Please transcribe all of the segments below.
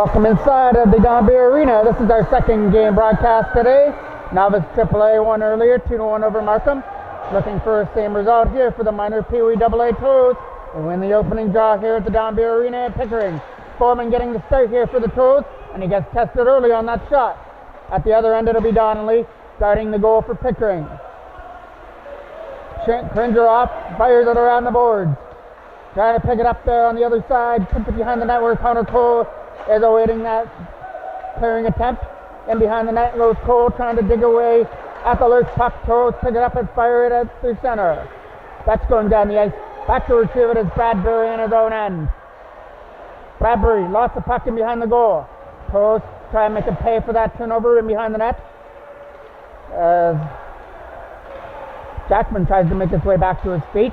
Welcome inside of the Don Beer Arena. This is our second game broadcast today. Novice AAA won earlier, 2-1 over Markham. Looking for the same result here for the minor Pee Wee AA Toros. They win the opening draw here at the Don Beer Arena at Pickering. Foreman getting the start here for the Toros, and he gets tested early on that shot. At the other end, it'll be Donnelly starting the goal for Pickering. Cringer off, fires it around the boards. Trying to pick it up there on the other side, puts it behind the net where Connor Cole is awaiting that clearing attempt. And behind the net goes Cole trying to dig away at the loose puck. Toros pick it up and fire it through center. That's going down the ice. Back to retrieve it is Bradbury in his own end. Bradbury lost the puck in behind the goal. Toros try and make him pay for that turnover in behind the net. Jackman tries to make his way back to his feet.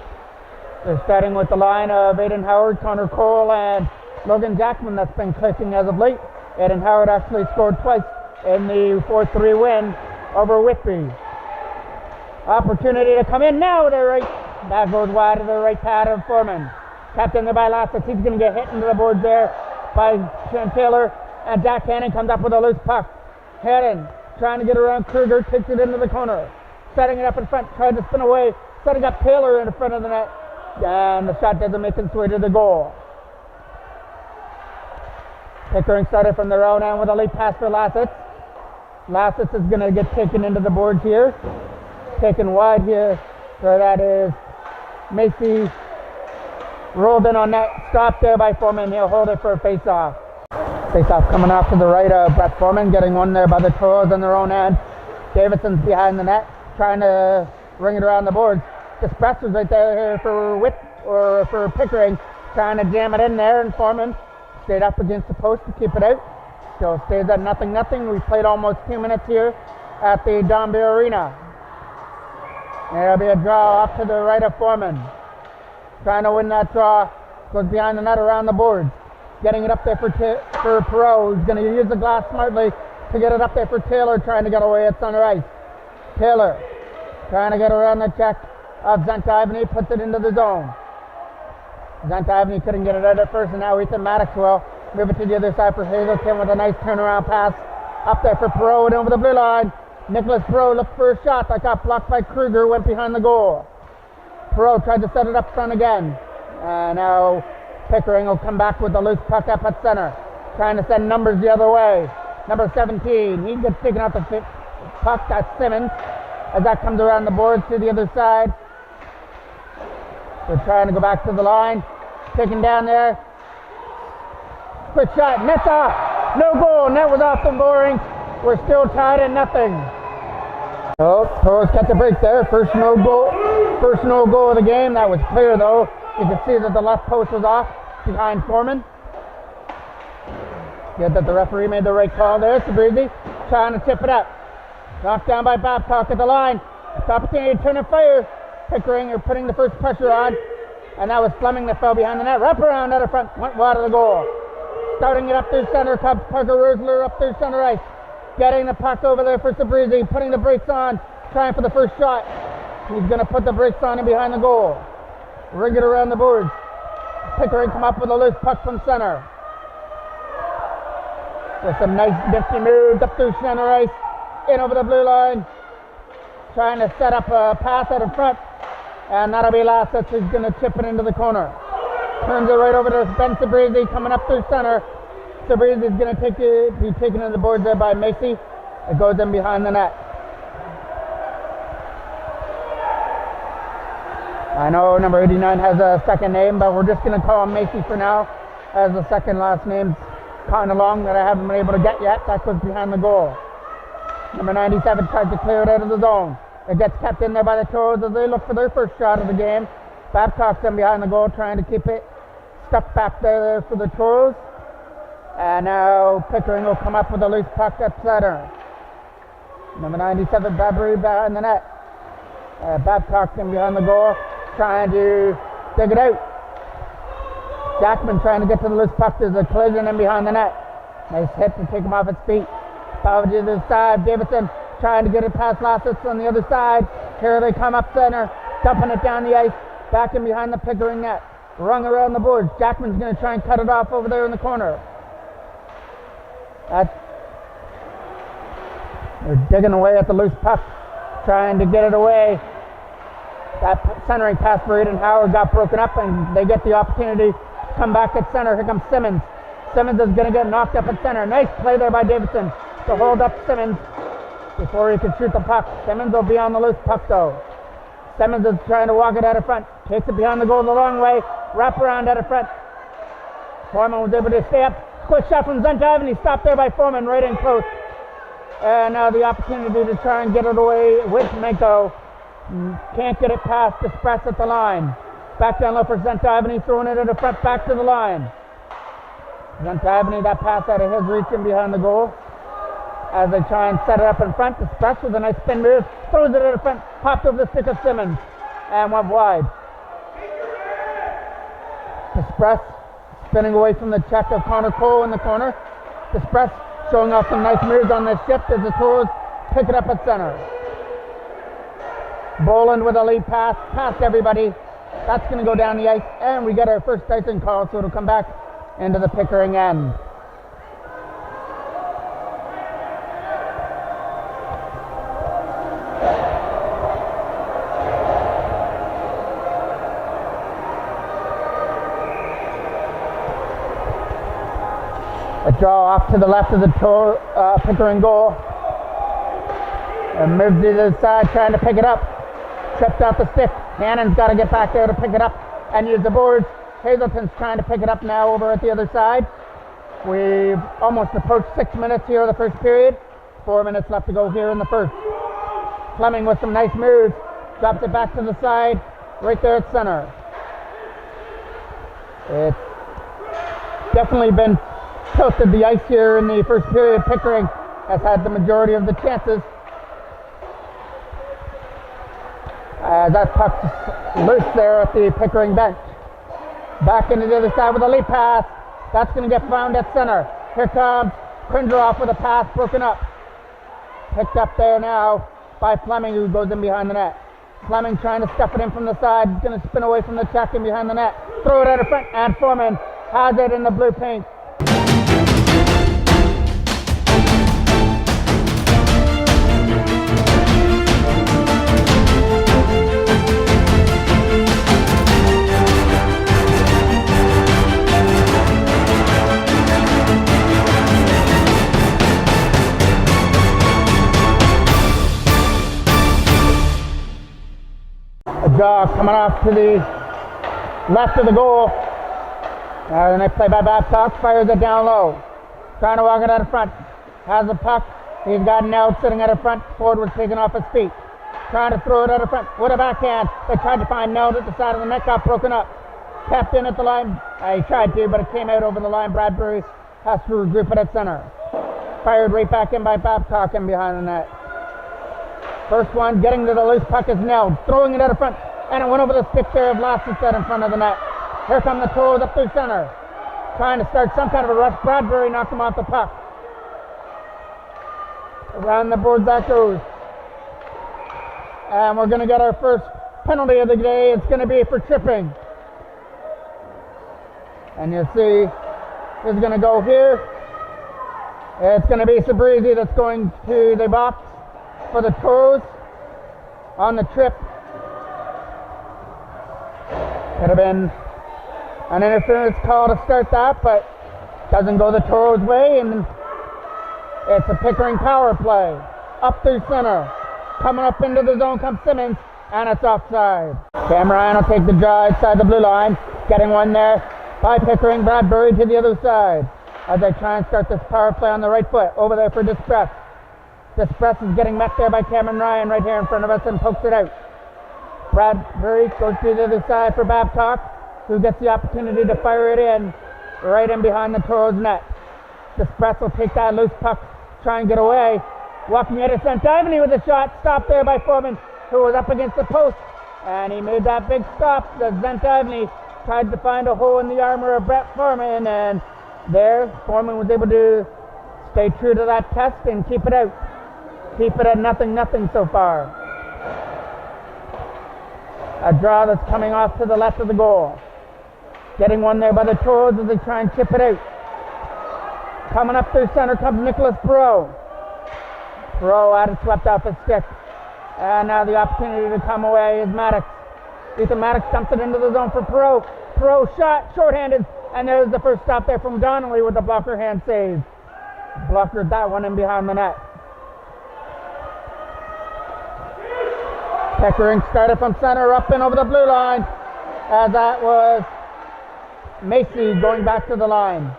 They're starting with the line of Aiden Howard, Connor Cole, and Logan Jackman that's been clicking as of late. Aiden Howard actually scored twice in the 4-3 win over Whitby. Opportunity to come in now to the right. That goes wide to the right pad of Foreman. Tapped in there by Lasseter. He's going to get hit into the boards there by Sean Taylor. And Jack Hannon comes up with a loose puck. Hannon trying to get around Kruger, takes it into the corner. Setting it up in front, trying to spin away. Setting up Taylor in the front of the net. And the shot doesn't make its way to the goal. Pickering started from their own end with a late pass for Lasseter. Lasseter is going to get taken into the boards here. Taken wide here. So that is Macy. Rolled in on that. Stopped there by Foreman. He'll hold it for a face-off. Face-off coming off to the right of Brett Foreman. Getting one there by the Toros on their own end. Davidson's behind the net. Trying to ring it around the boards. Express was right there for Pickering. Trying to jam it in there. And Foreman stayed up against the post to keep it out. Still stays at 0-0. We played almost 2 minutes here at the Don Beer Arena. There'll be a draw up to the right of Foreman. Trying to win that draw. Goes behind the net around the boards. Getting it up there for Perot. He's going to use the glass smartly to get it up there for Taylor. Trying to get away at center ice. Taylor trying to get around the check of Zantivany. Puts it into the zone. Zantivany couldn't get it out at first, and now Ethan Maxwell move it to the other side for Hazelton with a nice turnaround pass. Up there for Perot and over the blue line. Nicholas Perot looked for a shot that got blocked by Kruger, went behind the goal. Perot tried to set it up front again. And now Pickering will come back with the loose puck up at center. Trying to send numbers the other way. Number 17. He gets taken out the puck. That's Simmons. As that comes around the boards to the other side. They're trying to go back to the line. Taken down there. Quick shot. Net's off. No goal. Net was off the boring. We're still tied at 0. Oh, Toros got the break there. First no goal of the game. That was clear though. You can see that the left post was off behind Foreman. Good that the referee made the right call there. Sabrizi trying to tip it up. Knocked down by Babcock at the line. It's opportunity to turn and fire. Pickering are putting the first pressure on. And that was Fleming that fell behind the net. Wrap around out of front. Went wide of the goal. Starting it up through center. Cubs Parker Rosler up through center ice. Getting the puck over there for Sabrizi. Putting the brakes on. Trying for the first shot. He's going to put the brakes on and behind the goal. Ring it around the boards. Pickering come up with a loose puck from center. With some nice nifty moves up through center ice. In over the blue line. Trying to set up a pass out in front. And that'll be Lasseter who's going to chip it into the corner. Turns it right over to Ben Sabrizi coming up through center. Sabrizi is going to be taken to the boards there by Macy. It goes in behind the net. I know number 89 has a second name, but we're just going to call him Macy for now, as the second last name's kind of long that I haven't been able to get yet. That goes behind the goal. Number 97 tries to clear it out of the zone. It gets kept in there by the Toros as they look for their first shot of the game. Babcock's in behind the goal trying to keep it stuck back there for the Toros. And now Pickering will come up with a loose puck at center. Number 97, Bradbury behind the net. Babcock in behind the goal trying to dig it out. Jackman trying to get to the loose puck. There's a collision in behind the net. Nice hit to take him off his feet. Foul to the other side. Davidson trying to get it past Lasseter on the other side. Here they come up center, dumping it down the ice, back in behind the Pickering net. Rung around the boards. Jackman's going to try and cut it off over there in the corner. They're digging away at the loose puck, trying to get it away. That centering pass for Eden Howard got broken up, and they get the opportunity to come back at center. Here comes Simmons. Simmons is going to get knocked up at center. Nice play there by Davidson to hold up Simmons before he can shoot the puck. Simmons will be on the loose puck though. Simmons is trying to walk it out of front. Takes it behind the goal the long way. Wrap around out of front. Foreman was able to stay up. Quick shot from Zentov, and he stopped there by Foreman right in close. And now the opportunity to try and get it away with Menko. Can't get it past the press at the line. Back down low for Zentov, throwing it at the front, back to the line. Zentov, that pass out of his reach and behind the goal. As they try and set it up in front, Express with a nice spin move, throws it at the front, popped over the stick of Simmons, and went wide. Express spinning away from the check of Connor Cole in the corner. Express showing off some nice moves on this shift as the Toros pick it up at center. Boland with a lead pass, past everybody. That's going to go down the ice, and we get our first icing call, so it'll come back into the Pickering end. A draw off to the left of the Pickering goal. And moves to the side, trying to pick it up. Tripped out the stick. Hannon's got to get back there to pick it up and use the boards. Hazelton's trying to pick it up now over at the other side. We've almost approached 6 minutes here of the first period. 4 minutes left to go here in the first. Fleming with some nice moves. Drops it back to the side, right there at center. It's definitely been tilted the ice here in the first period. Pickering has had the majority of the chances. That puck's loose there at the Pickering bench. Back into the other side with a lead pass. That's going to get found at center. Here comes Krindroff with a pass broken up. Picked up there now by Fleming, who goes in behind the net. Fleming trying to stuff it in from the side. He's going to spin away from the check and behind the net. Throw it out of front, and Foreman has it in the blue paint. Jaw coming off to the left of the goal. The next play by Babcock, fires it down low. Trying to walk it out of front. Has the puck. He's got Nell sitting out of front. Ford was taken off his feet. Trying to throw it out of front with a backhand. They tried to find Nell at the side of the net, got broken up. Tapped in at the line. He tried to, but it came out over the line. Bradbury has to regroup it at center. Fired right back in by Babcock and behind the net. First one, getting to the loose puck is Nell, throwing it out of front, and it went over the stick there of Lasseter in front of the net. Here come the Toros up through center, trying to start some kind of a rush. Bradbury knocked him off the puck. Around the boards that goes. And we're going to get our first penalty of the day. It's going to be for tripping. And you'll see, it's going to go here. It's going to be Sabrizi that's going to the box for the Toros on the trip. Could have been an interference call to start that, but doesn't go the Toros' way, and it's a Pickering power play. Up through center. Coming up into the zone comes Simmons, and it's offside. Cam Ryan will take the draw outside the blue line. Getting one there by Pickering. Bradbury to the other side as they try and start this power play on the right foot. Over there for Dispress. Dispress is getting met there by Cameron Ryan right here in front of us and pokes it out. Bradbury goes to the other side for Babcock, who gets the opportunity to fire it in right in behind the Toros net. Dispress will take that loose puck, try and get away. Walking at St. Ivany with a shot, stopped there by Foreman, who was up against the post, and he made that big stop as St. Ivany tried to find a hole in the armor of Brett Foreman, and there Foreman was able to stay true to that test and keep it out. Keep it at 0-0 so far. A draw that's coming off to the left of the goal. Getting one there by the Toros as they try and chip it out. Coming up through center comes Nicholas Pro. Pro had it swept off his stick. And now the opportunity to come away is Maddox. Ethan Maddox dumps it into the zone for Pro. Pro shot, shorthanded, and there's the first stop there from Donnelly with the blocker hand save. Blockered that one in behind the net. Pickering started from center up and over the blue line, as that was Macy going back to the line.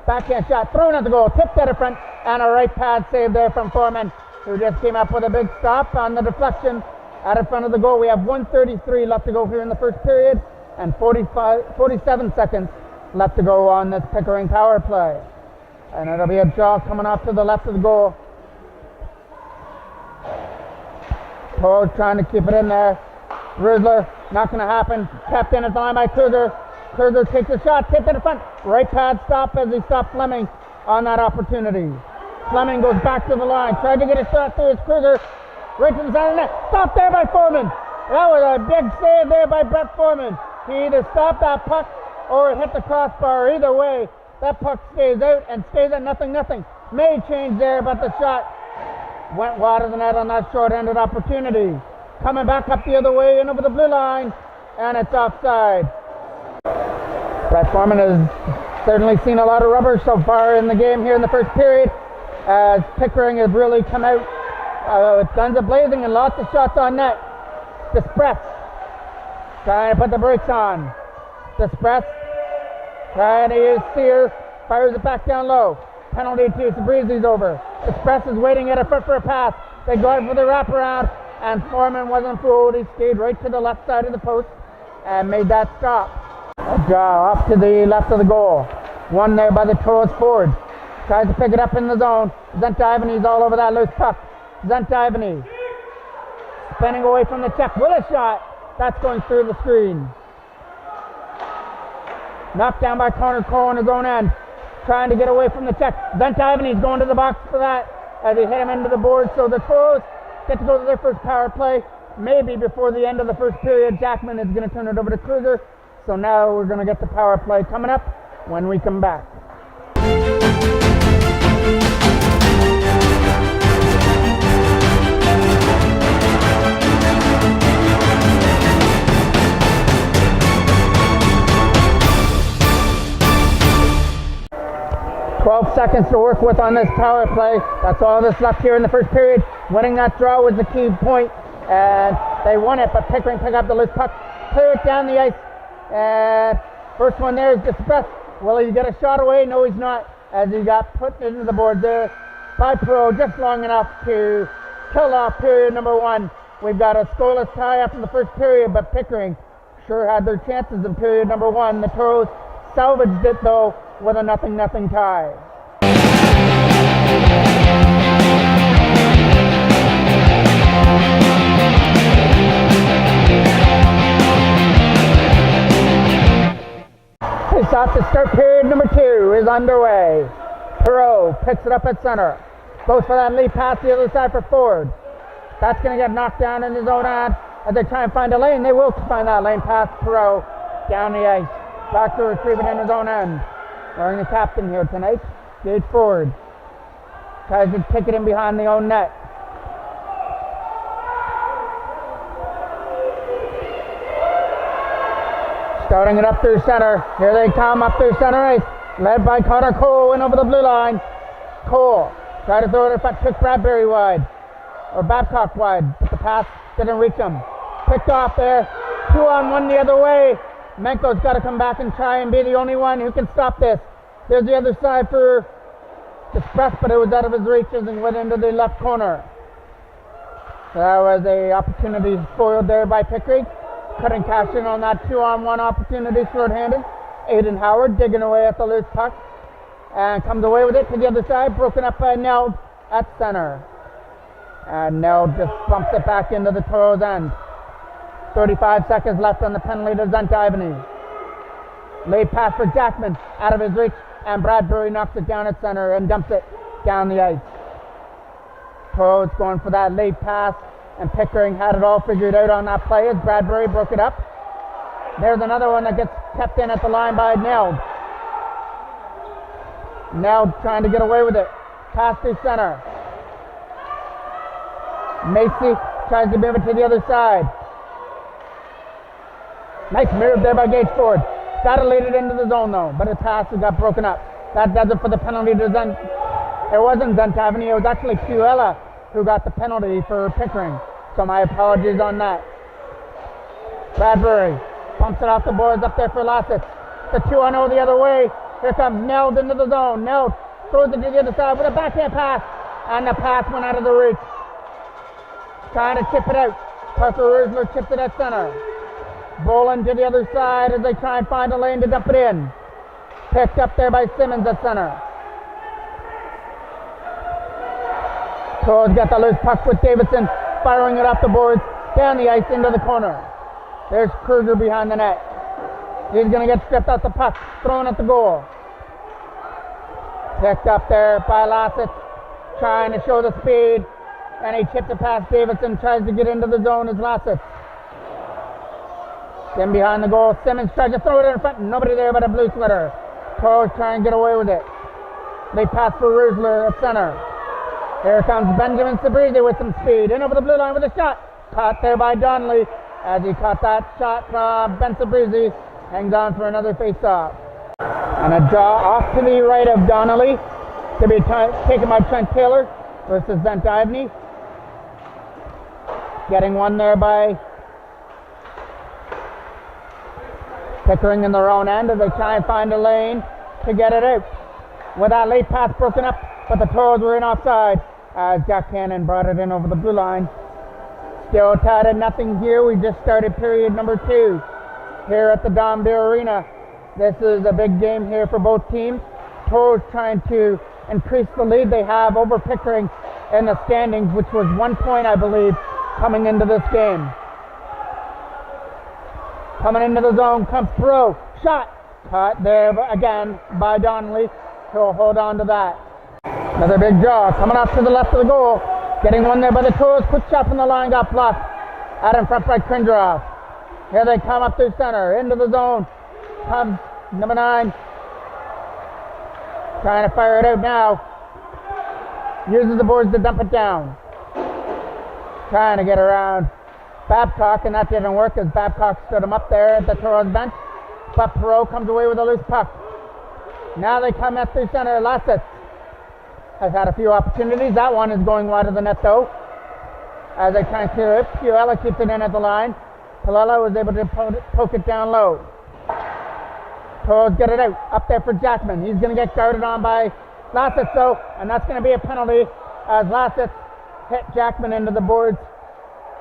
Backhand shot, thrown at the goal, tipped at the front, and a right pad save there from Foreman, who just came up with a big stop on the deflection out in front of the goal. We have 1:33 left to go here in the first period, and 47 seconds left to go on this Pickering power play. And it'll be a draw coming off to the left of the goal. Toros trying to keep it in there. Rizzler, not going to happen. Kept in at the line by Kruger. Kruger takes a shot, tipped in the front. Right pad stop as he stopped Fleming on that opportunity. Fleming goes back to the line. Tried to get a shot through his Kruger. Right to the side of the net. Stopped there by Foreman. That was a big save there by Brett Foreman. He either stopped that puck or it hit the crossbar. Either way, that puck stays out and stays at 0-0. May change there, but the shot went wide of the net on that short-handed opportunity. Coming back up the other way and over the blue line, and it's offside. Brett Foreman has certainly seen a lot of rubber so far in the game here in the first period, as Pickering has really come out with guns a-blazing and lots of shots on net. Despress trying to put the brakes on. Despress trying to use Sear, fires it back down low. Penalty to Sabrizi's over. Express is waiting at a foot for a pass. They go out for the wraparound, and Foreman wasn't fooled. He stayed right to the left side of the post and made that stop. A draw off to the left of the goal. One there by the Toros forward. Tries to pick it up in the zone. Zent-Ivany's all over that loose puck. Zent-Ivany spinning away from the check with a shot. That's going through the screen. Knocked down by Connor Cole on his own end. Trying to get away from the check. Zent-Ivany's going to the box for that as he hit him into the board. So the Toros get to go to their first power play. Maybe before the end of the first period, Jackman is going to turn it over to Kruger. So now we're going to get the power play coming up when we come back. 12 seconds to work with on this power play. That's all that's left here in the first period. Winning that draw was the key point, and they won it, but Pickering picked up the loose puck, clear it down the ice, and first one there is Despress. Will he get a shot away? No, he's not, as he got put into the board there by Pro just long enough to kill off period number one. We've got a scoreless tie after the first period, but Pickering sure had their chances in period number one. The Toros salvaged it, though, with a 0-0 tie. Face-off to start period number two is underway. Perot picks it up at center. Goes for that lead pass the other side for Ford. That's going to get knocked down in his own end. As they try and find a lane, they will find that lane past Perot down the ice. Back to retrieve it in his own end. Wearing the captain here tonight, Gage Ford. Tries to kick it in behind the own net. Starting it up through center. Here they come up through center ice. Led by Connor Cole and over the blue line. Cole tried to throw it in front, took Bradbury wide. Or Babcock wide, but the pass didn't reach him. Picked off there. 2-on-1 the other way. Menko's got to come back and try and be the only one who can stop this. There's the other side for Express, but it was out of his reach as he went into the left corner. So that was a opportunity spoiled there by Pickering. Couldn't cash in on that 2-on-1 opportunity short-handed. Aiden Howard digging away at the loose puck and comes away with it to the other side, broken up by Neld at center. And Neld just bumps it back into the Toros end. 35 seconds left on the penalty to Zent-Ivany. Late pass for Jackman, out of his reach, and Bradbury knocks it down at center and dumps it down the ice. Toros going for that late pass, and Pickering had it all figured out on that play as Bradbury broke it up. There's another one that gets kept in at the line by Neld. Now trying to get away with it. Pass through center. Macy tries to move it to the other side. Nice move there by Gateford. Got to lead it into the zone though, but the pass got broken up. That does it for the penalty to Zent. It wasn't Zentavany, it was actually Puella who got the penalty for Pickering. So my apologies on that. Bradbury pumps it off the boards up there for Lassett. The 2-0 the other way. Here comes Neld into the zone. Neld throws it to the other side with a backhand pass. And the pass went out of the reach. Trying to chip it out. Parker Rusler chipped it at center. Boland to the other side as they try and find a lane to dump it in. Picked up there by Simmons at center. Toros got the loose puck with Davidson, firing it off the boards, down the ice into the corner. There's Kruger behind the net. He's going to get stripped out the puck, thrown at the goal. Picked up there by Lassett, trying to show the speed, and he chipped it past Davidson, tries to get into the zone as Lassett. Then behind the goal, Simmons tries to throw it in front, nobody there but a blue sweater. Toros try and get away with it. They pass for Rusler at center. Here comes Benjamin Sabrizi with some speed. In over the blue line with a shot. Caught there by Donnelly. As he caught that shot from Ben Sabrizi. Hangs on for another face-off. And a draw off to the right of Donnelly. To be taken by Trent Taylor versus Zentavany. Getting one there by Pickering in their own end as they try and find a lane to get it out. With that late pass broken up, but the Toros were in offside as Jack Cannon brought it in over the blue line. Still tied at nothing here. We just started period number 2 here at the Don Beer Arena. This is a big game here for both teams. Toros trying to increase the lead they have over Pickering in the standings, which was 1 point, I believe, coming into this game. Coming into the zone comes Thoreau. Shot. Caught there again by Donnelly. He'll hold on to that. Another big draw. Coming off to the left of the goal. Getting one there by the Toros. Quick shot from the line. Got blocked. Out in front by Krindroff. Here they come up through center. Into the zone. Comes number 9. Trying to fire it out now. Uses the boards to dump it down. Trying to get around Babcock, and that didn't work as Babcock stood him up there at the Toros bench. But Perot comes away with a loose puck. Now they come up through center. Lassett has had a few opportunities. That one is going wide of the net though. As they try and clear it, Puella keeps it in at the line. Palella was able to poke it down low. Toros get it out. Up there for Jackman. He's going to get guarded on by Lassett though, and that's going to be a penalty as Lassett hit Jackman into the boards.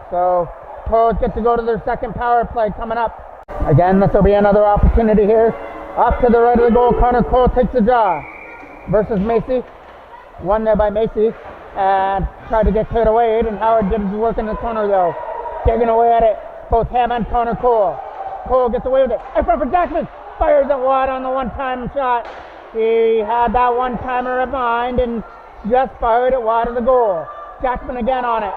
So Toros get to go to their second power play coming up. Again, this will be another opportunity here. Off to the right of the goal, Connor Cole takes the draw versus Macy. One there by Macy and tried to get cleared away. Aiden Howard did his work in the corner though. Digging away at it, both him and Connor Cole. Cole gets away with it. In front for Jackman. Fires it wide on the one-time shot. He had that one-timer in mind and just fired it wide of the goal. Jackman again on it.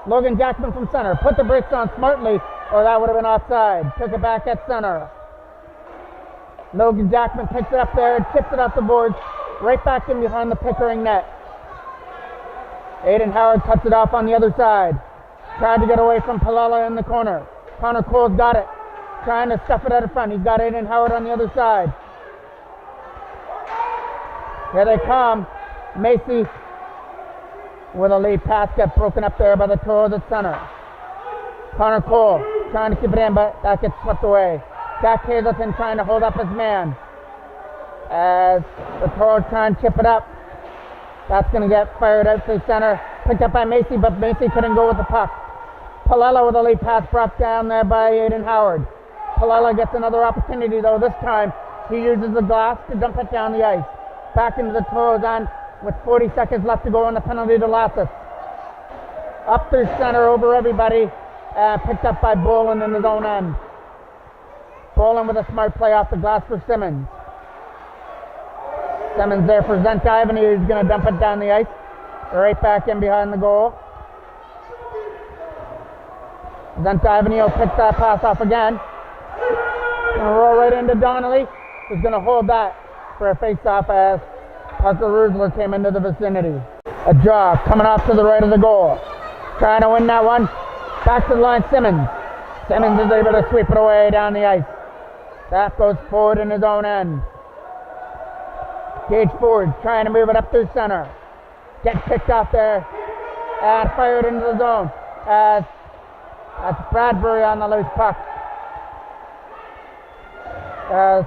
Logan Jackman from center. Put the brakes on smartly or that would have been offside. Took it back at center. Logan Jackman picks it up there and tips it off the boards. Right back in behind the Pickering net. Aiden Howard cuts it off on the other side. Tried to get away from Palella in the corner. Connor Cole's got it. Trying to stuff it out of front. He's got Aiden Howard on the other side. Here they come. Macy with a lead pass gets broken up there by the Toros at center. Connor Cole trying to keep it in, but that gets swept away. Jack Hazelton trying to hold up his man. As the Toros try and chip it up. That's going to get fired out to the center. Picked up by Macy, but Macy couldn't go with the puck. Palella with a lead pass brought down there by Aiden Howard. Palella gets another opportunity though. This time he uses the glass to dump it down the ice. Back into the Toros end with 40 seconds left to go on the penalty to Lassett. Up through center over everybody. Picked up by Boland in his own end. Boland with a smart play off the glass for Simmons. Simmons there for Zentavany. He's going to dump it down the ice. Right back in behind the goal. Zentavany will pick that pass off again. Going to roll right into Donnelly. Who's going to hold that for a face-off as Parker Rusler came into the vicinity. A draw coming off to the right of the goal. Trying to win that one. Back to the line, Simmons. Simmons is able to sweep it away down the ice. That goes forward in his own end. Gage Ford trying to move it up through center. Gets picked off there and fired into the zone. That's Bradbury on the loose puck.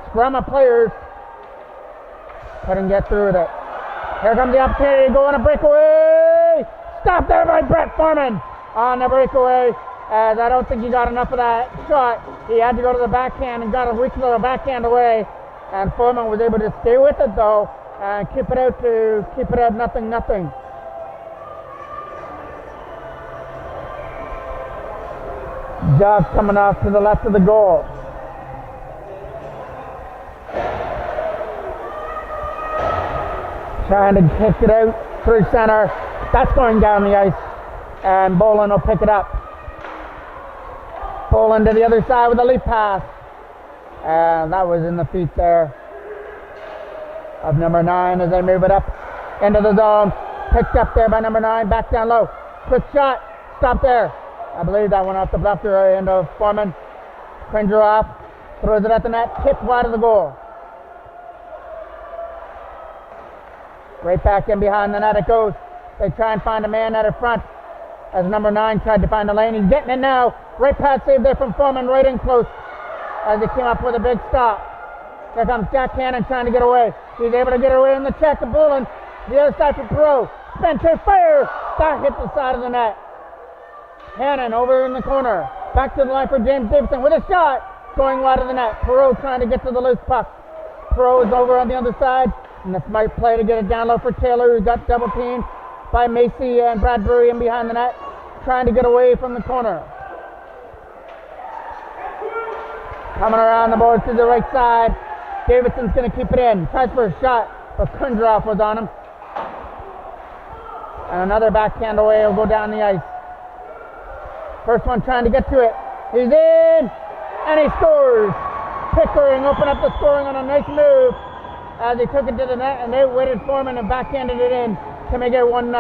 Scrum of players couldn't get through with it. Here comes the opportunity to go on a breakaway. Stopped there by Brett Foreman on the breakaway. As I don't think he got enough of that shot. He had to go to the backhand and got a reach of the backhand away. And Foreman was able to stay with it though and keep it out 0-0. Job coming off to the left of the goal. Trying to kick it out through center. That's going down the ice. And Bolin will pick it up. Bolin to the other side with a leap pass. And that was in the feet there of number 9 as they move it up into the zone. Picked up there by number 9. Back down low. Quick shot. Stop there. I believe that went off the bluster end of Foreman. Cringer off. Throws it at the net. Tipped wide of the goal. Right back in behind the net it goes. They try and find a man at the front as number 9 tried to find a lane. He's getting it now. Right pass save there from Foreman right in close as he came up with a big stop. Here comes Jack Cannon trying to get away. He's able to get away in the check of Bullen. The other side for Perot. Spencer fire. That hit the side of the net. Cannon over in the corner. Back to the line for James Davidson with a shot. Going wide of the net. Perot trying to get to the loose puck. Perot is over on the other side. And a smart play to get it down low for Taylor, who got double teamed by Macy and Bradbury in behind the net, trying to get away from the corner. Coming around the boards to the right side. Davidson's going to keep it in. Tries for a shot, but Kundroff was on him. And another backhand away will go down the ice. First one trying to get to it. He's in, and he scores. Pickering opened up the scoring on a nice move as he took it to the net, and they waited for him and backhanded it in to make it 1-0.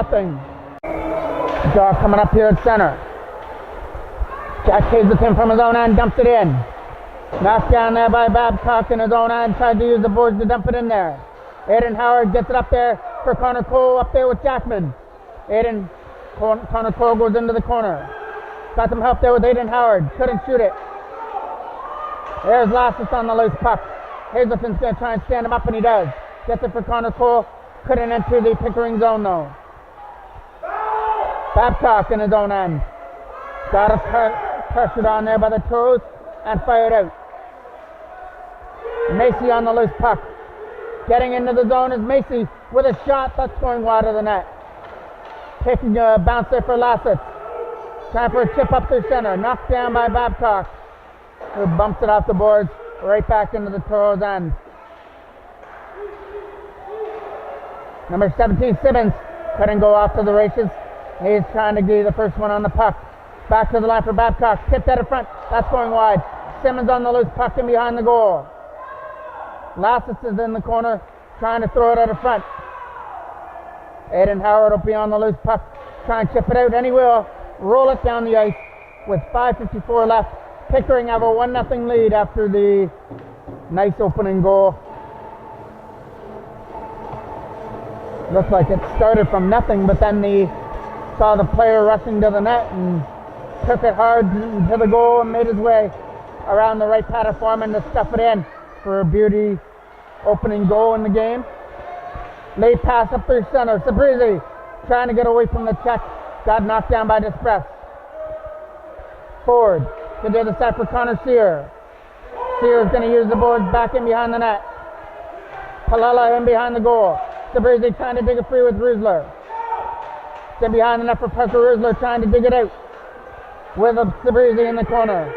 Jaw coming up here at center. Jack Hazelton from his own end dumps it in. Knocked down there by Babcock in his own end, tried to use the boards to dump it in there. Aiden Howard gets it up there for Connor Cole up there with Jackman. Connor Cole goes into the corner. Got some help there with Aiden Howard. Couldn't shoot it. There's Lassus on the loose puck. Hazelton's going to try and stand him up, and he does. Gets it for Connor Cole. Couldn't enter the Pickering zone, though. Babcock in his own end. Got it pressured on there by the Toros and fired out. Macy on the loose puck. Getting into the zone is Macy with a shot that's going wide of the net. Taking a bounce there for Lassus. Trying for a chip up through center. Knocked down by Babcock, who bumps it off the boards. Right back into the Toros end. Number 17, Simmons, couldn't go off to the races. He's trying to get the first one on the puck. Back to the line for Babcock. Tipped at the front. That's going wide. Simmons on the loose puck in behind the goal. Lassus is in the corner, trying to throw it at the front. Aiden Howard will be on the loose puck. Try and chip it out, and he will. Roll it down the ice with 5:54 left. Pickering have a 1-0 lead after the nice opening goal. Looks like it started from nothing, but then they saw the player rushing to the net and took it hard to the goal and made his way around the right pad of Foreman to stuff it in for a beauty opening goal in the game. Late pass up through center. Sabrizi trying to get away from the check. Got knocked down by Desprez. Ford to the other side for Connor Sear. Sear's going to use the boards back in behind the net. Palella in behind the goal. Sabrizi trying to dig it free with Rusler. Then behind the net for Parker Rusler trying to dig it out with Sabrizi in the corner.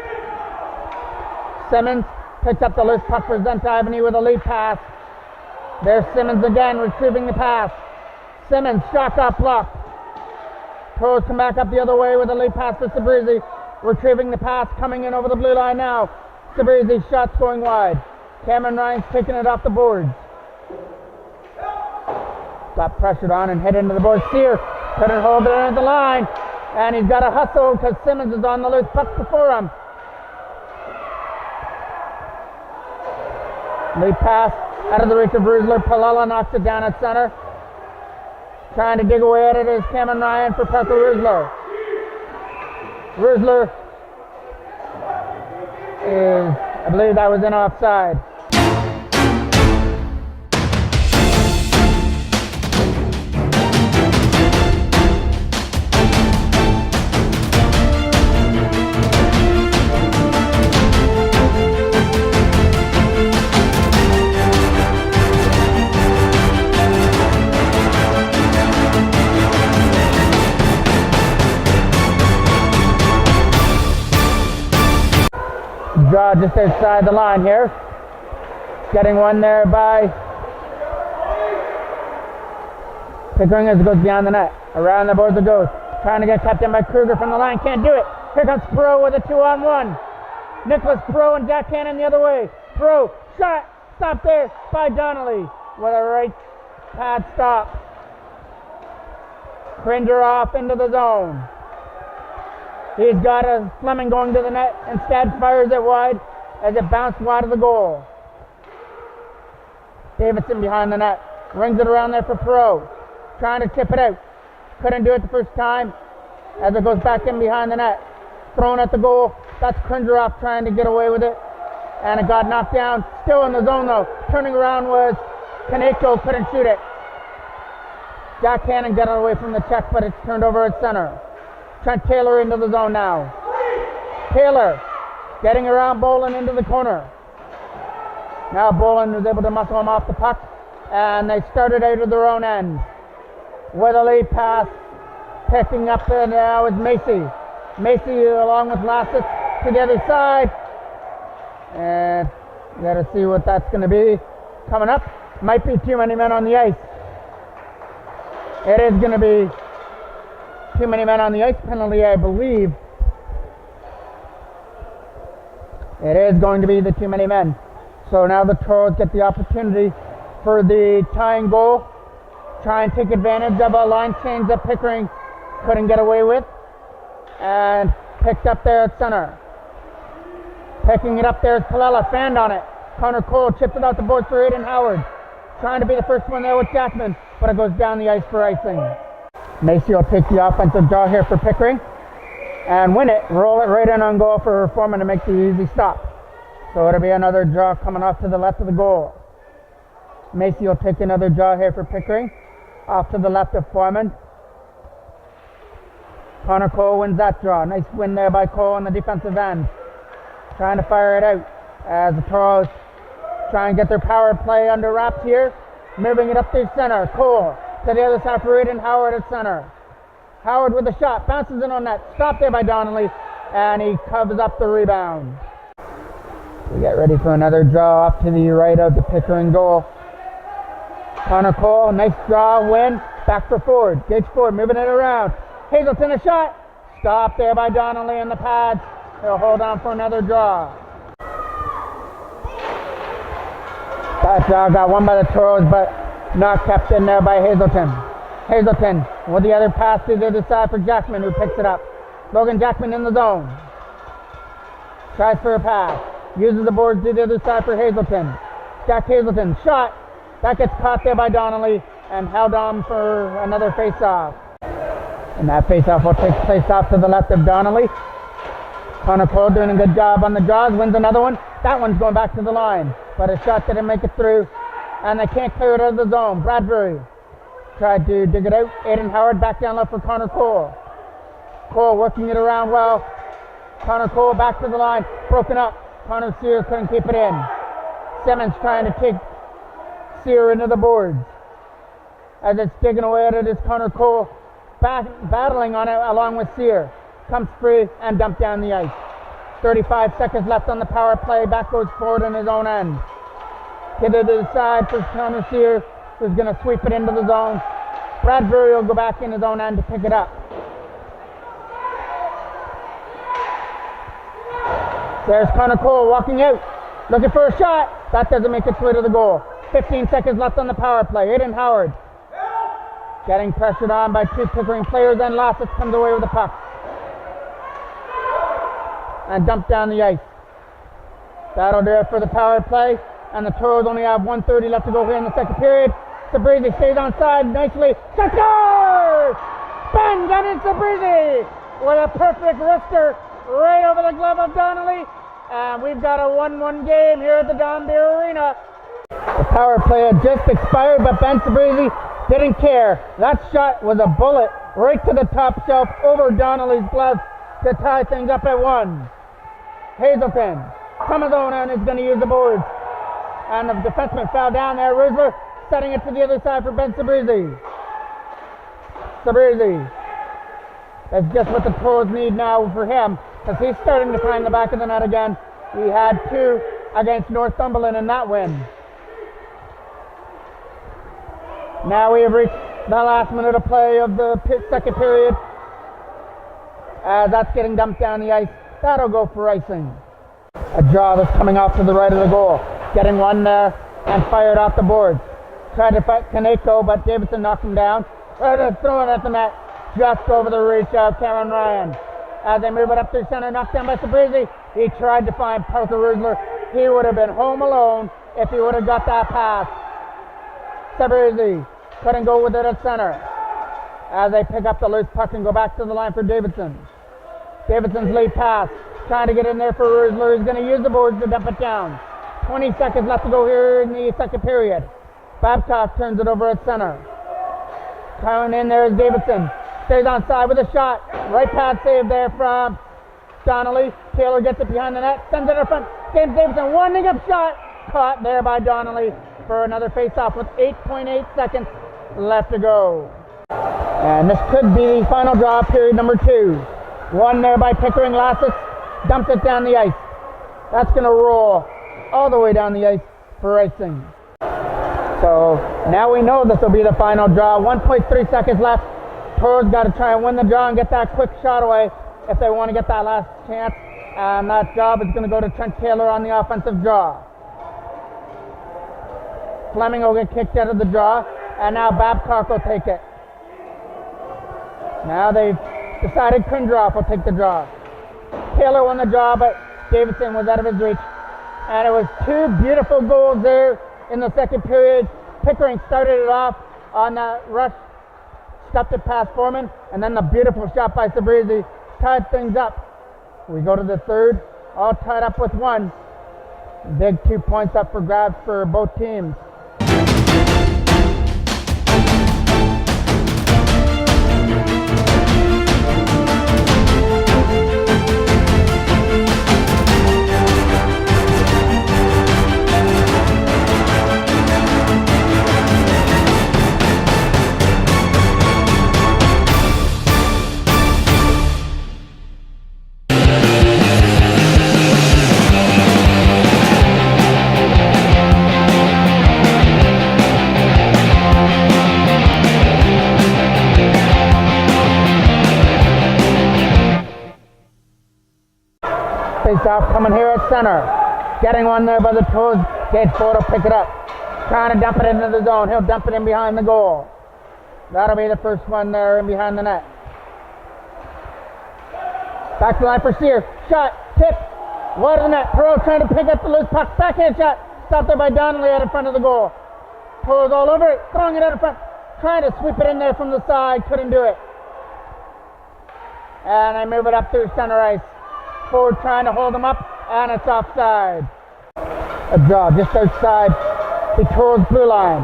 Simmons picks up the loose puck for Zenta Ivany with a lead pass. There's Simmons again retrieving the pass. Simmons shot got blocked. Toros come back up the other way with a lead pass to Sabrizi. Retrieving the pass, coming in over the blue line now. Sabrizi's shot's going wide. Cameron Ryan's taking it off the boards. got pressured on and hit into the board. Sear couldn't hold it under the line, and he's got to hustle because Simmons is on the loose puck before him. Lead pass out of the reach of Rusler. Palella knocks it down at center. Trying to dig away at it is Cameron Ryan for Parker Rusler. Rusler is, I believe that was in offside. Draw just outside the line here. Getting one there by Pickering as it goes beyond the net. Around the boards it goes. Trying to get kept in by Kruger from the line. Can't do it. Here comes Pro with a 2-on-1. Nicholas Pro and Jack Cannon the other way. Pro shot. Stop there by Donnelly with a right pad stop. Cringer off into the zone. He's got a Fleming going to the net. Instead fires it wide as it bounced wide of the goal. Davidson behind the net. Rings it around there for Pro. Trying to tip it out. Couldn't do it the first time as it goes back in behind the net. Thrown at the goal. That's Kringeroff trying to get away with it. And it got knocked down. Still in the zone though. Turning around was Kaneko. Couldn't shoot it. Jack Cannon got it away from the check, but it's turned over at center. Trent Taylor into the zone now. Taylor getting around Bolin into the corner. Now Bolin was able to muscle him off the puck, and they started out of their own end. With a lead pass, picking up it now is Macy. Macy along with Lassett to the other side. And you got to see what that's going to be. Coming up, might be too many men on the ice. It is going to be too many men on the ice penalty, I believe. It is going to be the too many men. So now the Toros get the opportunity for the tying goal. Try and take advantage of a line change that Pickering couldn't get away with. And picked up there at center. Picking it up there is Palella, fanned on it. Connor Cole chipped it out the board for Aiden Howard. Trying to be the first one there with Jackman, but it goes down the ice for icing. Macy will take the offensive draw here for Pickering and win it, roll it right in on goal for Foreman to make the easy stop. So it'll be another draw coming off to the left of the goal. Macy will take another draw here for Pickering, off to the left of Foreman. Connor Cole wins that draw. Nice win there by Cole on the defensive end. Trying to fire it out as the Toros try and get their power play under wraps here. Moving it up through center. Cole to the other side for Aiden Howard at center. Howard with a shot, bounces in on net, stopped there by Donnelly, and he covers up the rebound. We get ready for another draw off to the right of the Pickering goal. Connor Cole, nice draw, win, back for Ford. Gage Ford moving it around. Hazelton a shot, stopped there by Donnelly in the pads. He'll hold on for another draw. That draw got won by the Toros, but not kept in there by Hazelton. Hazelton with the other pass to the other side for Jackman, who picks it up. Logan Jackman in the zone. Tries for a pass. Uses the boards to the other side for Hazelton. Jack Hazelton, shot. That gets caught there by Donnelly and held on for another face-off. And that face-off will take place off to the left of Donnelly. Connor Cole doing a good job on the draws, wins another one. That one's going back to the line, but a shot didn't make it through, and they can't clear it out of the zone. Bradbury tried to dig it out. Aiden Howard back down left for Connor Cole. Cole working it around well. Connor Cole back to the line, broken up. Connor Sear couldn't keep it in. Simmons trying to take Sear into the boards. As it's digging away at it is Connor Cole battling on it along with Sear. Comes free and dumped down the ice. 35 seconds left on the power play. Back goes Ford in his own end. Hit it to the side for Connor Sear, who's going to sweep it into the zone. Bradbury will go back in his own end to pick it up. There's Connor Cole walking out, looking for a shot. That doesn't make its way to the goal. 15 seconds left on the power play. Aiden Howard Getting pressured on by two Pickering players, and Lassett comes away with the puck. And dumped down the ice. That'll do it for the power play. And the Toros only have 1:30 left to go here in the second period. Sabrizi stays on side nicely. Scores! Ben Gunnin Sabrizi with a perfect wrister right over the glove of Donnelly. And we've got a 1-1 game here at the Don Beer Arena. The power play had just expired, but Ben Sabrizi didn't care. That shot was a bullet right to the top shelf over Donnelly's glove to tie things up at 1. Hazelton from his own end is going to use the boards. And the defenseman fell down there. Rizzler setting it to the other side for Ben Sabrizi. Sabrizi. That's just what the Toros need now for him, because he's starting to find the back of the net again. He had 2 against Northumberland in that win. Now we have reached the last minute of play of the second period. As that's getting dumped down the ice. That'll go for icing. A draw that's coming off to the right of the goal. Getting one there and fired off the boards. Tried to fight Kaneko, but Davidson knocked him down. Tried to throw it at the net. Just over the reach of Cameron Ryan. As they move it up through center, knocked down by Sabrizi. He tried to find Parker Rizzler. He would have been home alone if he would have got that pass. Sabrizi couldn't go with it at center. As they pick up the loose puck and go back to the line for Davidson. Davidson's lead pass. Trying to get in there for Rizzler. He's going to use the boards to dump it down. 20 seconds left to go here in the second period. Babcock turns it over at center. Coming in there is Davidson. Stays on side with a shot. Right pad save there from Donnelly. Taylor gets it behind the net. Sends it in front. James Davidson winding up shot. Caught there by Donnelly for another face-off with 8.8 seconds left to go. And this could be the final draw, period number 2. One there by Pickering. Lassett dumps it down the ice. That's going to roll all the way down the ice for icing. So now we know this will be the final draw. 1.3 seconds left. Toros got to try and win the draw and get that quick shot away if they want to get that last chance. And that job is going to go to Trent Taylor on the offensive draw. Fleming will get kicked out of the draw. And now Babcock will take it. Now they've decided Kundroff will take the draw. Taylor won the draw, but Davidson was out of his reach. And it was 2 beautiful goals there in the second period. Pickering started it off on that rush, stuffed it past Foreman, and then the beautiful shot by Sabrizi tied things up. We go to the third, all tied up with 1. Big 2 points up for grabs for both teams. Face-off coming here at center. Getting one there by the Toros. Gage Ford will pick it up. Trying to dump it into the zone. He'll dump it in behind the goal. That'll be the first one there in behind the net. Back to the line for Sear. Shot. Tip. Wide of the net. Perot trying to pick up the loose puck. Backhand shot. Stopped there by Donnelly out in front of the goal. Toros all over it. Throwing it out in front. Trying to sweep it in there from the side. Couldn't do it. And they move it up through center ice. Ford trying to hold him up, and it's offside. A draw just outside the Toros blue line.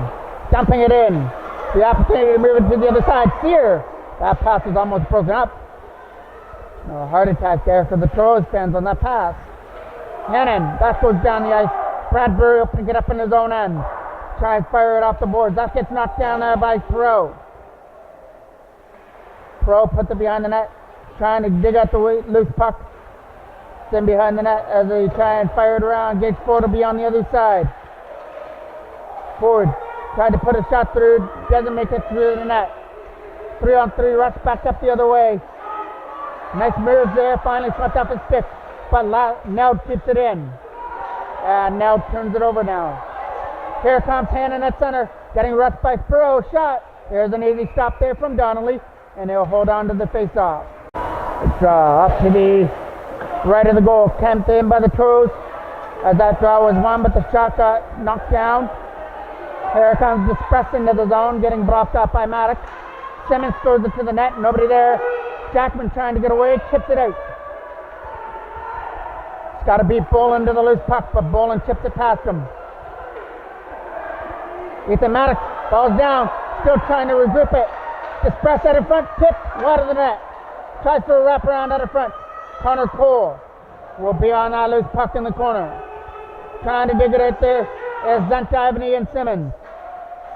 Dumping it in. The opportunity to move it to the other side. Sear. That pass is almost broken up. A heart attack there for the Toros fans on that pass. Hannon. That goes down the ice. Bradbury will pick it up in his own end. Try and fire it off the boards. That gets knocked down there by Perot. Perot puts it behind the net. Trying to dig out the loose puck. In behind the net as they try and fire it around. Gage Ford will be on the other side. Ford tried to put a shot through, doesn't make it through the net. 3-on-3 rush back up the other way. Nice moves there, finally swept off his stick, but Neld keeps it in. And Neld turns it over now. Here comes Hannon at center, getting rushed by Perot. Shot Here's an easy stop there from Donnelly, and he'll hold on to the face-off. Draw up to the right of the goal, camped in by the Toros, as that draw was won, but the shot got knocked down. Here comes Dispress into the zone, getting blocked up by Maddox. Simmons throws it to the net, nobody there. Jackman trying to get away, chips it out. He's got to beat Boland to the loose puck, but Boland chips it past him. Ethan Maddox falls down, still trying to regroup it. Dispress out in front, tip, wide of the net. Tries for a wraparound out of front. Connor Cole will be on that loose puck in the corner. Trying to dig it out there is Zantivany and Simmons.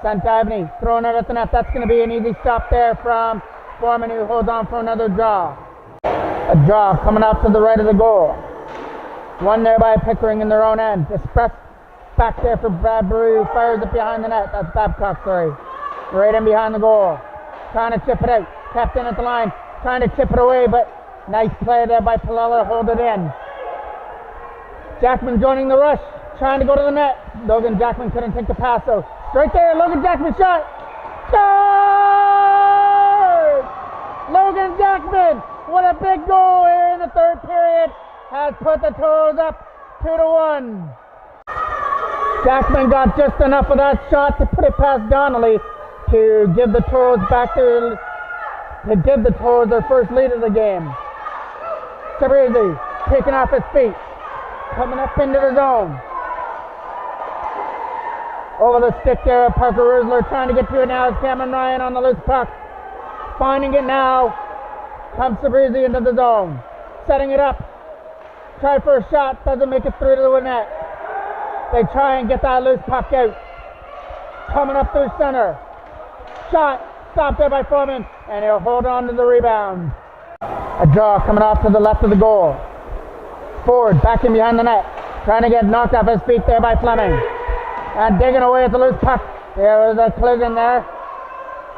Zantivany throwing it at the net. That's going to be an easy stop there from Foreman, who holds on for another draw. A draw coming out to the right of the goal. One there by Pickering in their own end. Dispress back there for Bradbury, who fires it behind the net. That's Babcock, sorry. Right in behind the goal. Trying to chip it out. Kept in at the line. Trying to chip it away, but nice play there by Palella. Hold it in. Jackman joining the rush. Trying to go to the net. Logan Jackman couldn't take the pass, though. Right there, Logan Jackman shot. Score! Logan Jackman, what a big goal here in the third period, has put the Toros up 2-1. Jackman got just enough of that shot to put it past Donnelly to give the Toros their first lead of the game. Sabrizi taking off his feet, coming up into the zone. Over the stick there, Parker Rusler trying to get to it now. It's Cameron Ryan on the loose puck. Finding it now. Comes Sabrizi into the zone. Setting it up. Try for a shot. Doesn't make it through to the net. They try and get that loose puck out. Coming up through center. Shot. Stopped there by Foreman. And he'll hold on to the rebound. A draw coming off to the left of the goal. Ford back in behind the net. Trying to get knocked off his feet there by Fleming. And digging away at the loose puck. There was a collision there.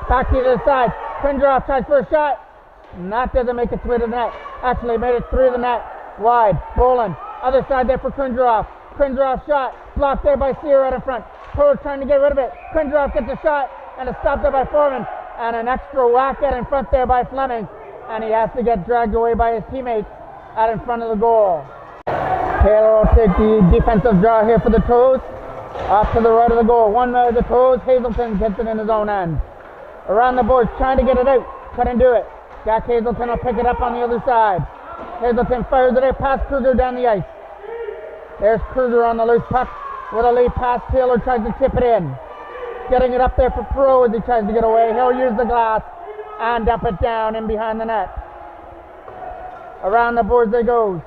Back to the side. Krindroff tries for a shot. And that doesn't make it through the net. Actually made it through the net. Wide. Boland. Other side there for Krindroff. Krindroff shot. Blocked there by Sear out in front. Toros trying to get rid of it. Krindroff gets a shot. And it's stopped there by Foreman. And an extra whack out in front there by Fleming. And he has to get dragged away by his teammates out in front of the goal. Taylor will take the defensive draw here for the Toros. Off to the right of the goal. One of the Toros. Hazelton gets it in his own end. Around the boards, trying to get it out. Couldn't do it. Jack Hazelton will pick it up on the other side. Hazelton fires it out past Kruger down the ice. There's Kruger on the loose puck with a lead pass. Taylor tries to tip it in. Getting it up there for Pro as he tries to get away. He'll use the glass and dump it down in behind the net. Around the boards they go.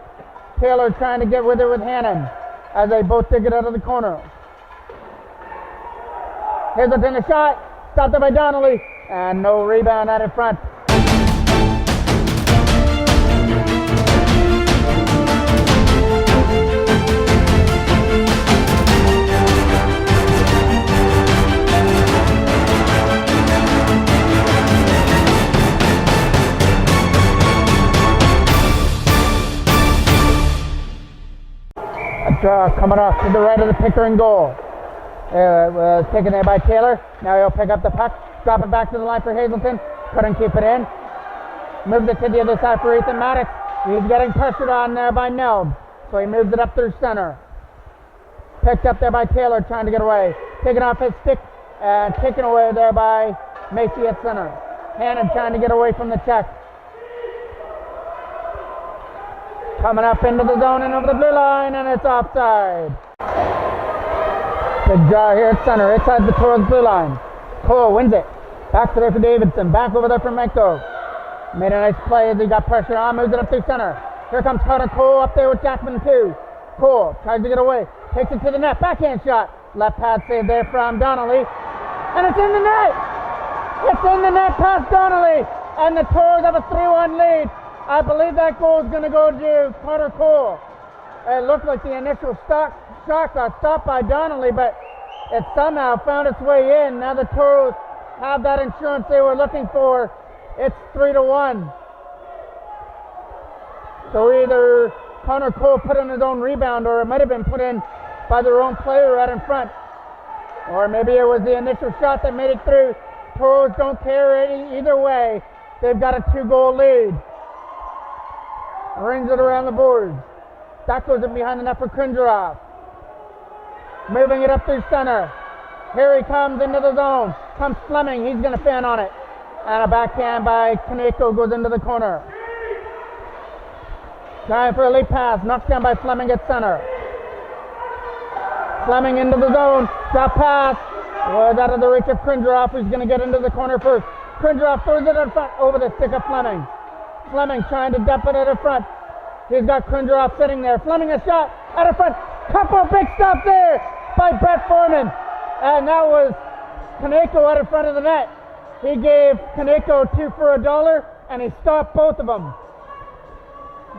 Taylor trying to get with it with Hannon as they both dig it out of the corner. Hazelton a shot. Stopped there by Donnelly. And no rebound out in front. A draw coming off to the right of the Pickering goal. Taken there by Taylor. Now he'll pick up the puck. Drop it back to the line for Hazelton. Couldn't keep it in. Moved it to the other side for Ethan Maddox. He's getting pressured on there by Nelb. So he moves it up through center. Picked up there by Taylor trying to get away. Taken off his stick and taken away there by Macy at center. Hannon trying to get away from the check. Coming up into the zone and over the blue line, and it's offside. Big draw here at center. Inside the Toros blue line. Cole wins it. Back to there for Davidson. Back over there for Menko. Made a nice play as he got pressure on. Moves it up through center. Here comes Connor Cole up there with Jackman too. Cole tries to get away. Takes it to the net. Backhand shot. Left pad save there from Donnelly. And it's in the net. It's in the net past Donnelly. And the Toros have a 3-1 lead. I believe that goal is going to go to Connor Cole. It looked like the initial shot got stopped by Donnelly, but it somehow found its way in. Now the Toros have that insurance they were looking for. It's 3-1. So either Connor Cole put in his own rebound, or it might have been put in by their own player right in front. Or maybe it was the initial shot that made it through Toros don't care either way. They've got a 2-goal lead. Rings it around the boards. That goes in behind the net for Krinjarov. Moving it up through center. Here he comes into the zone. Comes Fleming. He's going to fan on it. And a backhand by Kaneko goes into the corner. Trying for a late pass. Knocked down by Fleming at center. Fleming into the zone. Drop pass. Was out of the reach of Krinjarov, who's going to get into the corner first. Krinjarov throws it in front over the stick of Fleming. Fleming trying to dump it at the front. He's got Krinjarov sitting there. Fleming a shot at the front. Couple big stops there by Brett Foreman. And that was Kaneko at the front of the net. He gave Kaneko 2 for $1 and he stopped both of them.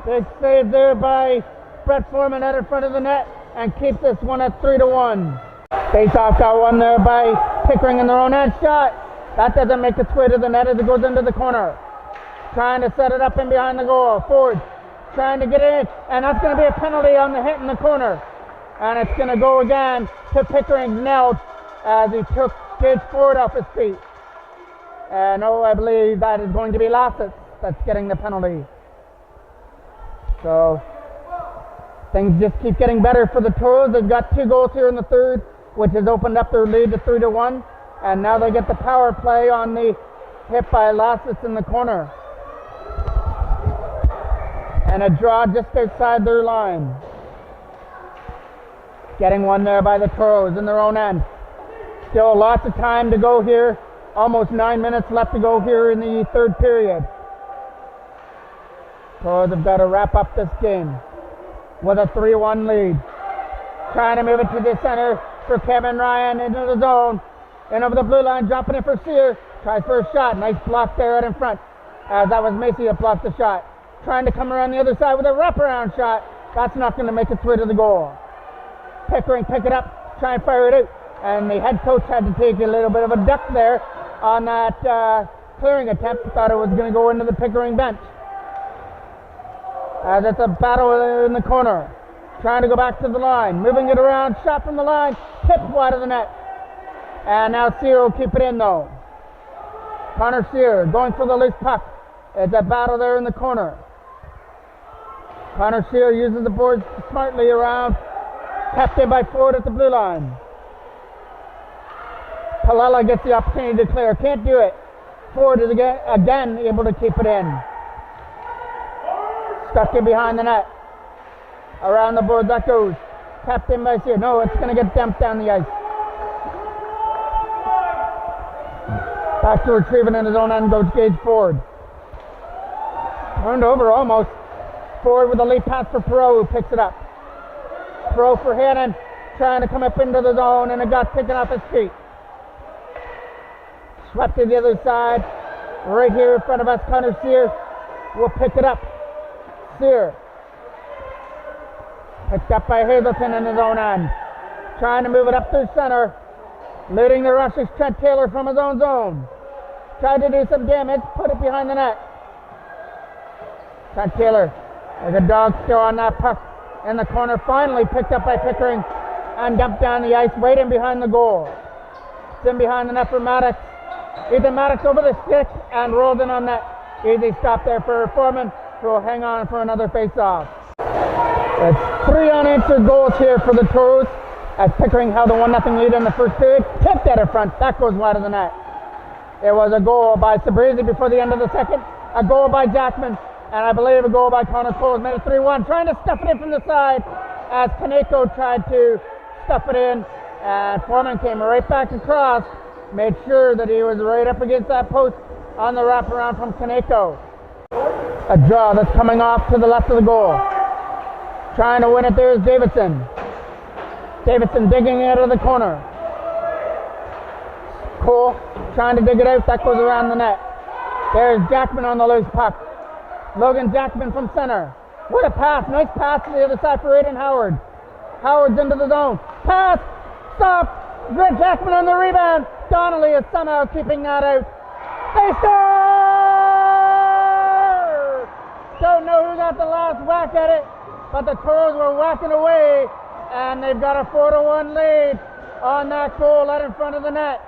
Big save there by Brett Foreman at the front of the net and keeps this one at 3-1. Face-off got one there by Pickering in their own end shot. That doesn't make its way to the net as it goes into the corner. Trying to set it up in behind the goal. Ford trying to get in, and that's going to be a penalty on the hit in the corner. And it's going to go again to Pickering's Neld as he took Gage Ford off his feet. And I believe that is going to be Lassett that's getting the penalty. So things just keep getting better for the Toros. They've got 2 goals here in the third, which has opened up their lead to 3-1. And now they get the power play on the hit by Lassett in the corner. And a draw just outside their line. Getting one there by the Toros in their own end. Still lots of time to go here. Almost 9 minutes left to go here in the third period. Toros have got to wrap up this game with a 3-1 lead. Trying to move it to the center for Kevin Ryan into the zone. And over the blue line, dropping it for Sear. Tries for a shot. Nice block there out in front. As that was Macy that blocked the shot. Trying to come around the other side with a wraparound shot. That's not going to make its way to the goal. Pickering pick it up. Try and fire it out. And the head coach had to take a little bit of a duck there on that clearing attempt. Thought it was going to go into the Pickering bench. As it's a battle in the corner. Trying to go back to the line. Moving it around. Shot from the line. Tipped wide of the net. And now Sear will keep it in though. Connor Sear going for the loose puck. It's a battle there in the corner. Connor Sear uses the boards smartly around. Kept in by Ford at the blue line. Palella gets the opportunity to clear. Can't do it. Ford is again able to keep it in. Stuck in behind the net. Around the board that goes. Kept in by Sear. No, it's going to get dumped down the ice. Back to retrieving in his own end goes Gage Ford. Turned over almost. Ford with a late pass for Perot, who picks it up. Perot for Hannon, trying to come up into the zone, and it got taken off his feet. Swept to the other side. Right here in front of us, Connor Sear will pick it up. Sear. Picked up by Hazelton in his own end. Trying to move it up through center. Leading the rush is Trent Taylor from his own zone. Tried to do some damage, put it behind the net. Trent Taylor, there's a dog still on that puck in the corner, finally picked up by Pickering and dumped down the ice, waiting behind the goal. It's in behind the net for Maddox. Ethan Maddox over the stick and rolled in on net. Easy stop there for Foreman, who will hang on for another face-off. It's 3 unanswered goals here for the Toros, as Pickering held a 1-0 lead in the first period. Tipped at in front, that goes wide of the net. It was a goal by Sabrizi before the end of the second, a goal by Jackman, and I believe a goal by Connor Cole has made it 3-1. Trying to stuff it in from the side as Kaneko tried to stuff it in, and Foreman came right back across, made sure that he was right up against that post on the wraparound from Kaneko. A draw that's coming off to the left of the goal. Trying to win it there is Davidson. Davidson digging it out of the corner. Cole trying to dig it out. That goes around the net. There's Jackman on the loose puck. Logan Jackman from center. What a pass. Nice pass to the other side for Aiden Howard. Howard's into the zone. Pass. Stop. Greg Jackman on the rebound. Donnelly is somehow keeping that out. They score! Don't know who got the last whack at it, but the Toros were whacking away, and they've got a 4-1 lead on that goal out in front of the net.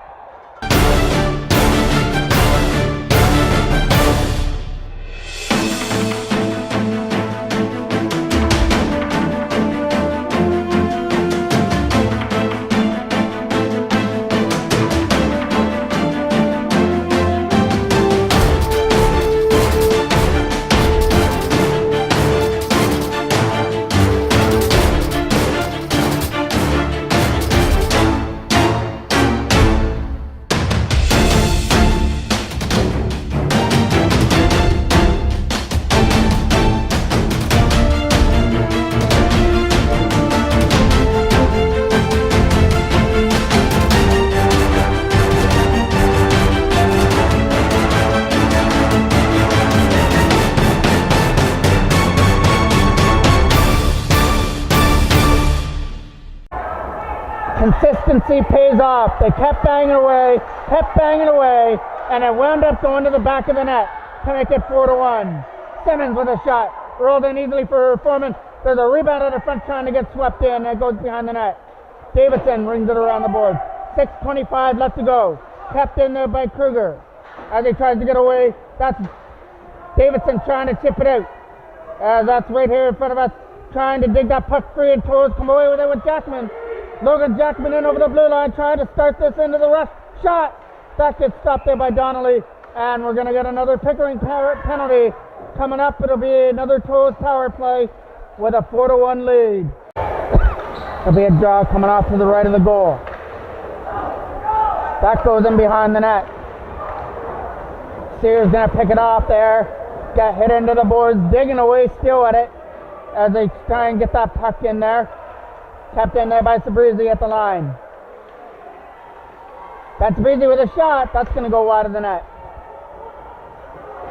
Consistency pays off. They kept banging away, and it wound up going to the back of the net to make it 4-1. Simmons with a shot, rolled in easily for Foreman. There's a rebound at the front trying to get swept in. It goes behind the net. Davidson rings it around the board. 6:25 left to go. Kept in there by Kruger. As he tries to get away, that's Davidson trying to chip it out. That's right here in front of us, trying to dig that puck free, and Toros come away with it with Jackman. Logan Jackman in over the blue line, trying to start this into the rush. Shot! That gets stopped there by Donnelly, and we're going to get another Pickering penalty coming up. It'll be another Toros power play with a 4-1 lead. There'll be a draw coming off to the right of the goal. That goes in behind the net. Sears going to pick it off there. Get hit into the boards, digging away still at it as they try and get that puck in there. Kept in there by Sabrizi at the line. That's Sabrizi with a shot. That's going to go wide of the net.